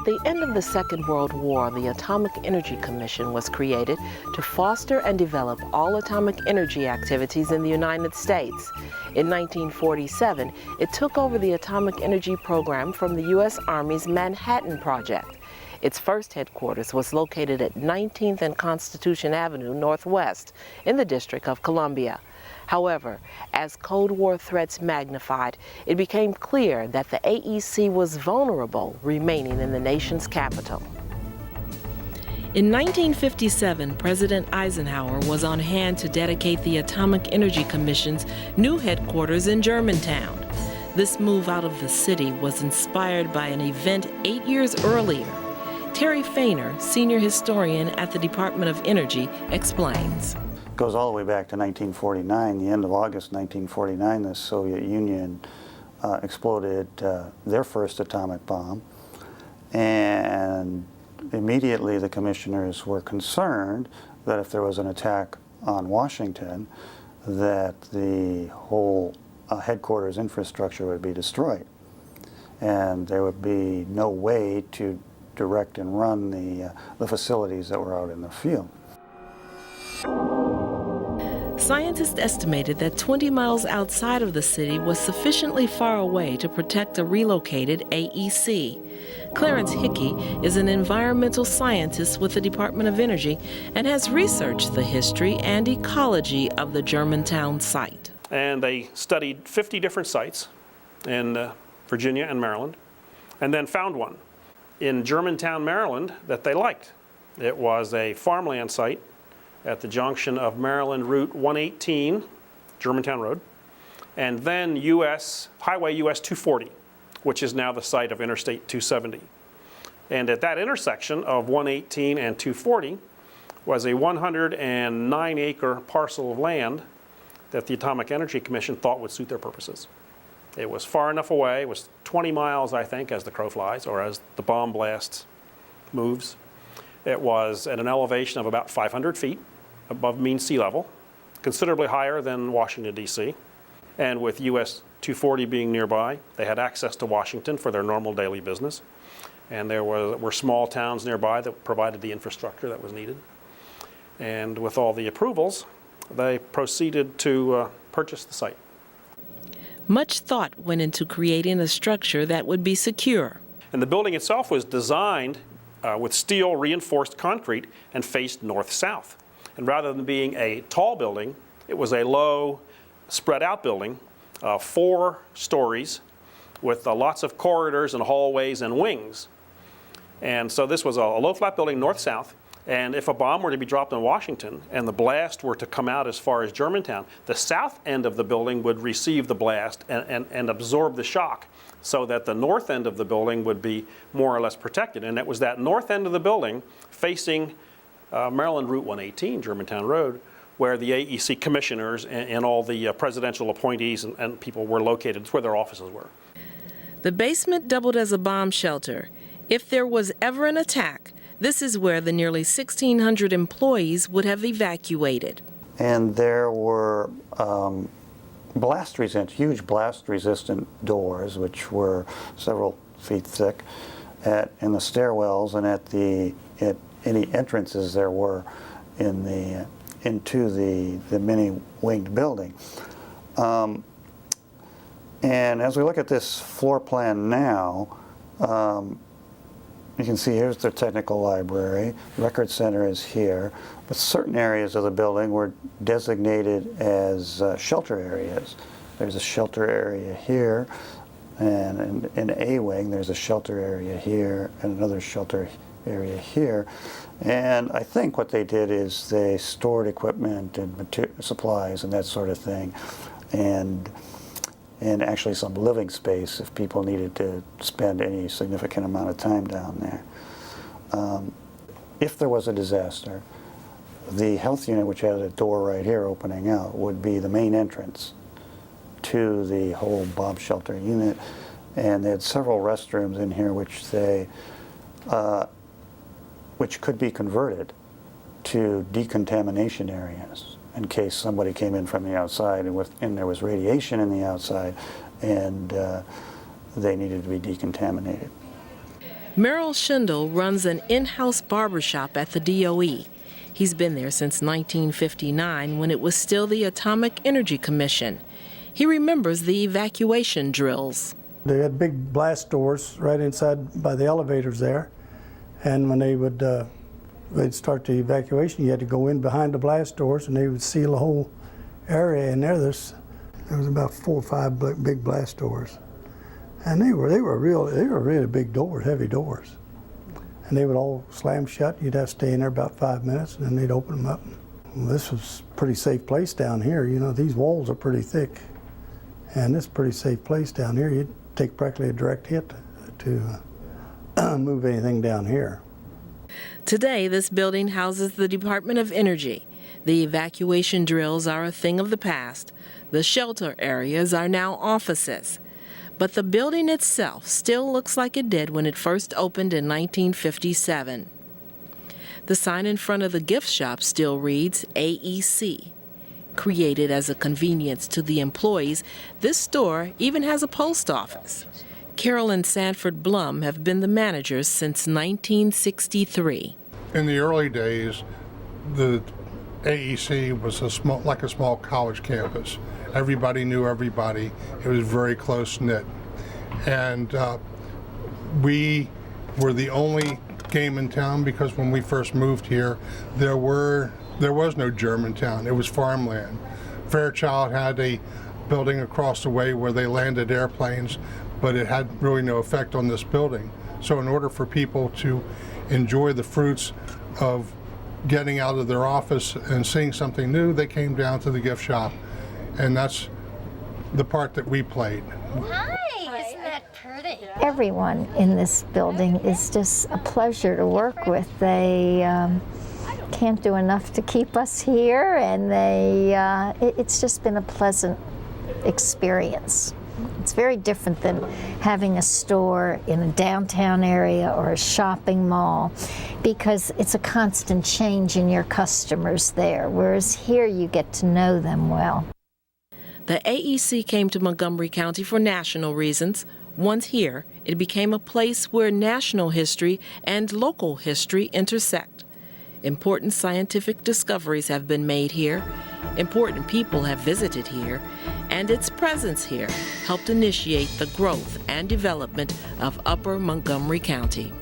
the end of the Second World War, the Atomic Energy Commission was created to foster and develop all atomic energy activities in the United States. In 1947, it took over the atomic energy program from the U.S. Army's Manhattan Project. Its first headquarters was located at 19th and Constitution Avenue Northwest in the District of Columbia. However, as Cold War threats magnified, it became clear that the AEC was vulnerable, remaining in the nation's capital. In 1957, President Eisenhower was on hand to dedicate the Atomic Energy Commission's new headquarters in Germantown. This move out of the city was inspired by an event 8 years earlier. Terry Fainer, senior historian at the Department of Energy, explains. Goes all the way back to 1949, the end of August 1949, the Soviet Union exploded their first atomic bomb, and immediately the commissioners were concerned that if there was an attack on Washington, that the whole headquarters infrastructure would be destroyed, and there would be no way to direct and run the facilities that were out in the field. Scientists estimated that 20 miles outside of the city was sufficiently far away to protect a relocated AEC. Clarence Hickey is an environmental scientist with the Department of Energy and has researched the history and ecology of the Germantown site. And they studied 50 different sites in Virginia and Maryland, and then found one in Germantown, Maryland, that they liked. It was a farmland site at the junction of Maryland Route 118, Germantown Road, and then Highway US 240, which is now the site of Interstate 270. And at that intersection of 118 and 240 was a 109-acre parcel of land that the Atomic Energy Commission thought would suit their purposes. It was far enough away, it was 20 miles, I think, as the crow flies, or as the bomb blast moves. It was at an elevation of about 500 feet above mean sea level, considerably higher than Washington, D.C. And with US 240 being nearby, they had access to Washington for their normal daily business. And there were small towns nearby that provided the infrastructure that was needed. And with all the approvals, they proceeded to purchase the site. Much thought went into creating a structure that would be secure. And the building itself was designed with steel reinforced concrete and faced north-south. And rather than being a tall building, it was a low, spread out building, 4 stories with lots of corridors and hallways and wings. And so this was a low flat building north-south. And if a bomb were to be dropped in Washington and the blast were to come out as far as Germantown, the south end of the building would receive the blast and absorb the shock, so that the north end of the building would be more or less protected. And it was that north end of the building facing Maryland Route 118, Germantown Road, where the AEC commissioners and all the presidential appointees and people were located. It's where their offices were. The basement doubled as a bomb shelter. If there was ever an attack, this is where the nearly 1,600 employees would have evacuated. And there were huge blast-resistant doors, which were several feet thick, in the stairwells and at any entrances there were into the many-winged building. And as we look at this floor plan now, you can see here's the technical library, record center is here, but certain areas of the building were designated as shelter areas. There's a shelter area here, and in A wing there's a shelter area here and another shelter area here. And I think what they did is they stored equipment and supplies and that sort of thing, and actually some living space if people needed to spend any significant amount of time down there. If there was a disaster, the health unit, which has a door right here opening out, would be the main entrance to the whole bomb shelter unit. And they had several restrooms in here which could be converted to decontamination areas in case somebody came in from the outside and there was radiation in the outside and they needed to be decontaminated. Merrill Schindel runs an in-house barbershop at the DOE. He's been there since 1959 when it was still the Atomic Energy Commission. He remembers the evacuation drills. They had big blast doors right inside by the elevators there, and when they'd start the evacuation, you had to go in behind the blast doors, and they would seal the whole area in there. There was about 4 or 5 big blast doors, and they were really big doors, heavy doors, and they would all slam shut. You'd have to stay in there about 5 minutes, and then they'd open them up. Well, this was a pretty safe place down here. You know, these walls are pretty thick, and this is a pretty safe place down here. You'd take practically a direct hit to move anything down here. Today, this building houses the Department of Energy. The evacuation drills are a thing of the past. The shelter areas are now offices. But the building itself still looks like it did when it first opened in 1957. The sign in front of the gift shop still reads AEC. Created as a convenience to the employees, this store even has a post office. Carol and Sanford Blum have been the managers since 1963. In the early days, the AEC was like a small college campus. Everybody knew everybody. It was very close-knit. And we were the only game in town because when we first moved here, there was no Germantown. It was farmland. Fairchild had a building across the way where they landed airplanes, but it had really no effect on this building. So in order for people to enjoy the fruits of getting out of their office and seeing something new, they came down to the gift shop, and that's the part that we played. Hi, isn't that pretty? Everyone in this building is just a pleasure to work with. They can't do enough to keep us here, and it's just been a pleasant experience. It's very different than having a store in a downtown area or a shopping mall, because it's a constant change in your customers there, whereas here you get to know them well. The AEC came to Montgomery County for national reasons. Once here, it became a place where national history and local history intersect. Important scientific discoveries have been made here, important people have visited here, and its presence here helped initiate the growth and development of Upper Montgomery County.